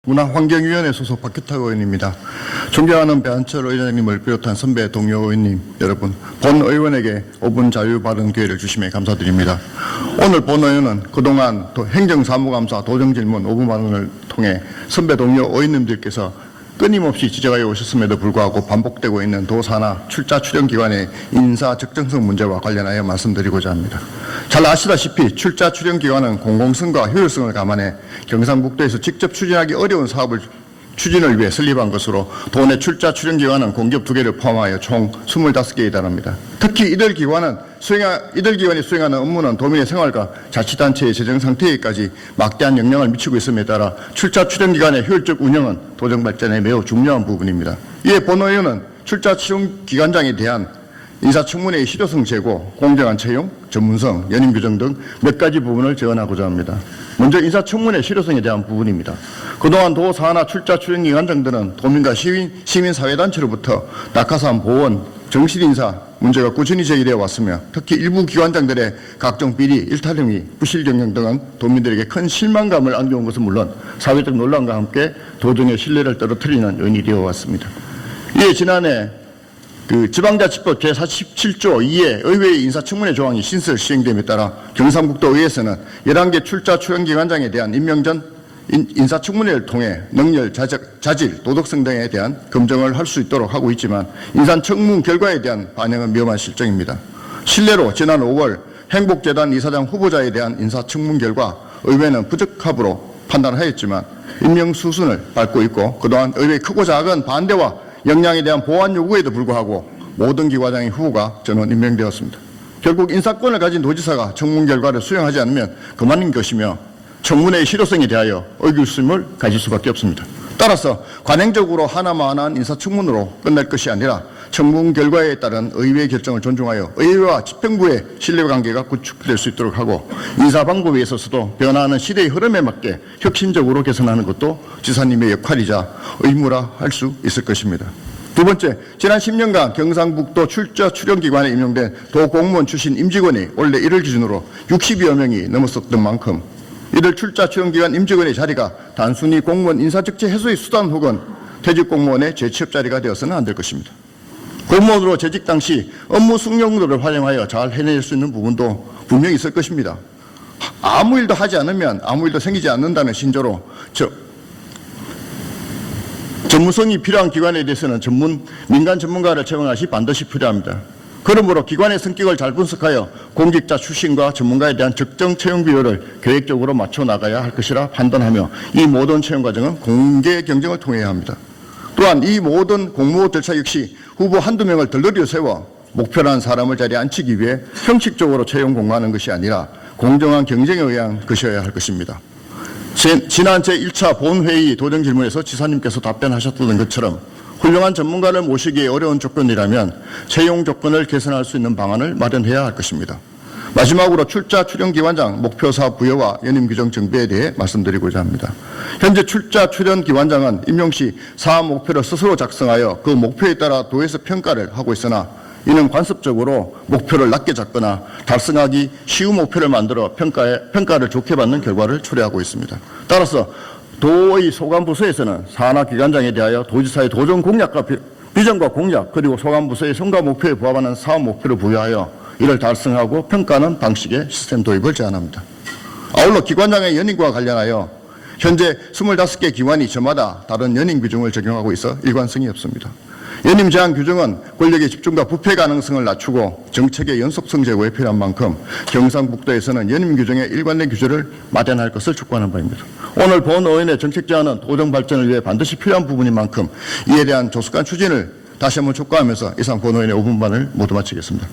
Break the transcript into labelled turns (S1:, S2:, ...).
S1: 문화환경위원회 소속 박규탁 의원입니다. 존경하는 배한철 의장님을 비롯한 선배 동료 의원님 여러분, 본 의원에게 5분 자유 발언 기회를 주심에 감사드립니다. 오늘 본 의원은 그동안 행정사무감사 도정질문 5분 발언을 통해 선배 동료 의원님들께서 끊임없이 지적하여 오셨음에도 불구하고 반복되고 있는 도산하 출자 출연기관의 인사 적정성 문제와 관련하여 말씀드리고자 합니다. 잘 아시다시피 출자 출연기관은 공공성과 효율성을 감안해 경상북도에서 직접 추진하기 어려운 사업을 추진을 위해 설립한 것으로 도내 출자 출연기관은 공기업 2개를 포함하여 총 25개에 달합니다. 특히 이들 기관이 수행하는 업무는 도민의 생활과 자치단체의 재정 상태에까지 막대한 영향을 미치고 있음에 따라 출자 출연기관의 효율적 운영은 도정 발전에 매우 중요한 부분입니다. 이에 본 의원은 출자 출연기관장에 대한 인사청문회의 실효성 제고, 공정한 채용, 전문성, 연임 규정 등 몇 가지 부분을 제언하고자 합니다. 먼저 인사청문회 실효성에 대한 부분입니다. 그동안 도 산하 출자 출연기관장들은 도민과 시민사회단체로부터 낙하산, 보원, 정실인사 문제가 꾸준히 제기되어 왔으며 특히 일부 기관장들의 각종 비리, 일탈행위, 부실경영 등은 도민들에게 큰 실망감을 안겨온 것은 물론 사회적 논란과 함께 도정의 신뢰를 떨어뜨리는 요인이 되어 왔습니다. 이에 지난해 지방자치법 제47조 2의 의회의 인사청문회 조항이 신설 시행됨에 따라 경상북도 의회에서는 11개 출자 출연기관장에 대한 임명 전 인사청문회를 통해 능력, 자질, 도덕성 등에 대한 검증을 할 수 있도록 하고 있지만 인사청문 결과에 대한 반영은 위험한 실정입니다. 실례로 지난 5월 행복재단 이사장 후보자에 대한 인사청문 결과 의회는 부적합으로 판단하였지만 임명 수순을 밟고 있고 그동안 의회의 크고 작은 반대와 역량에 대한 보완 요구에도 불구하고 모든 기관장의 후보가 전원 임명되었습니다. 결국 인사권을 가진 도지사가 청문 결과를 수용하지 않으면 그만인 것이며 청문회의 실효성에 대하여 의구심을 가질 수밖에 없습니다. 따라서 관행적으로 하나만한 인사청문으로 끝날 것이 아니라 청문 결과에 따른 의회의 결정을 존중하여 의회와 집행부의 신뢰관계가 구축될 수 있도록 하고 인사 방법에 있어서도 변화하는 시대의 흐름에 맞게 혁신적으로 개선하는 것도 지사님의 역할이자 의무라 할 수 있을 것입니다. 두 번째, 지난 10년간 경상북도 출자 출연기관에 임용된 도공무원 출신 임직원이 원래 1월 기준으로 60여 명이 넘었었던 만큼 이들 출자 출연기관 임직원의 자리가 단순히 공무원 인사적재 해소의 수단 혹은 퇴직 공무원의 재취업 자리가 되어서는 안 될 것입니다. 공무원으로 재직 당시 업무 숙련도를 활용하여 잘 해낼 수 있는 부분도 분명히 있을 것입니다. 아무 일도 하지 않으면 아무 일도 생기지 않는다는 신조로 전문성이 필요한 기관에 대해서는 민간 전문가를 채용할 것이 반드시 필요합니다. 그러므로 기관의 성격을 잘 분석하여 공직자 출신과 전문가에 대한 적정 채용 비율을 계획적으로 맞춰 나가야 할 것이라 판단하며 이 모든 채용 과정은 공개 경쟁을 통해야 합니다. 또한 이 모든 공모 절차 역시 후보 한두 명을 덜덜이 세워 목표라는 사람을 자리에 앉히기 위해 형식적으로 채용 공고하는 것이 아니라 공정한 경쟁에 의한 것이어야 할 것입니다. 지난 제1차 본회의 도정질문에서 지사님께서 답변하셨던 것처럼 훌륭한 전문가를 모시기 어려운 조건이라면 채용 조건을 개선할 수 있는 방안을 마련해야 할 것입니다. 마지막으로 출자 출연기관장 목표사업 부여와 연임규정 정비에 대해 말씀드리고자 합니다. 현재 출자 출연기관장은 임용 시 사업 목표를 스스로 작성하여 그 목표에 따라 도에서 평가를 하고 있으나 이는 관습적으로 목표를 낮게 잡거나 달성하기 쉬운 목표를 만들어 평가를 좋게 받는 결과를 초래하고 있습니다. 따라서 도의 소관부서에서는 산하기관장에 대하여 도지사의 도정 공약과 비전과 공약 그리고 소관부서의 성과 목표에 부합하는 사업 목표를 부여하여 이를 달성하고 평가하는 방식의 시스템 도입을 제안합니다. 아울러 기관장의 연임과 관련하여 현재 25개 기관이 저마다 다른 연임 규정을 적용하고 있어 일관성이 없습니다. 연임 제한 규정은 권력의 집중과 부패 가능성을 낮추고 정책의 연속성 제고에 필요한 만큼 경상북도에서는 연임 규정의 일관된 규제를 마련할 것을 촉구하는 바입니다. 오늘 본 의원의 정책 제안은 도정 발전을 위해 반드시 필요한 부분인 만큼 이에 대한 조속한 추진을 다시 한번 촉구하면서 이상 본 의원의 5분 반을 모두 마치겠습니다.